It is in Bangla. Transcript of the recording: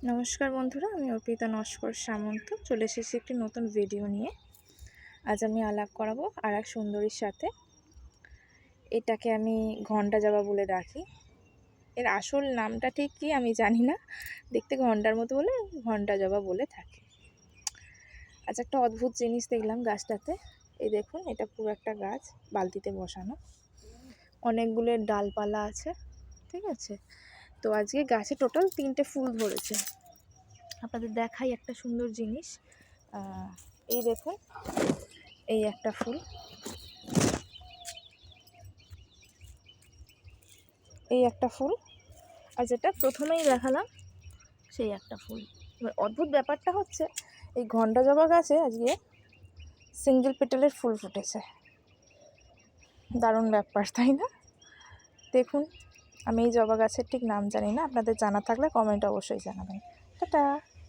নমস্কার বন্ধুরা, আমি অর্পিতা নস্কর সামন্ত চলে এসেছি একটি নতুন ভিডিও নিয়ে। আজ আমি আলাপ করাবো আর এক সুন্দরীর সাথে। এটাকে আমি ঘণ্টা জবা বলে ডাকি। এর আসল নামটা ঠিক কি আমি জানি না, দেখতে ঘণ্টার মতো বলে ঘণ্টা জবা বলে থাকি। আজ একটা অদ্ভুত জিনিস দেখলাম গাছটাতে। এই দেখুন, এটা পুরো একটা গাছ বালতিতে বসানো, অনেকগুলো ডালপালা আছে, ঠিক আছে। তো আজকে গাছে টোটাল 3টে ফুল ধরেছে। আপনাদের দেখাই একটা সুন্দর জিনিস। এই দেখুন, এই একটা ফুল, এই একটা ফুল, আর যেটা প্রথমেই দেখালাম সেই একটা ফুল। এবার অদ্ভুত ব্যাপারটা হচ্ছে, এই ঘণ্টা জবা গাছে আজকে সিঙ্গেল পেটালের ফুল ফুটেছে। দারুণ ব্যাপার, তাই না? দেখুন, আমি এই জবা গাছের ঠিক নাম জানি না, আপনাদের জানা থাকলে কমেন্ট অবশ্যই জানাবেন। টাটা।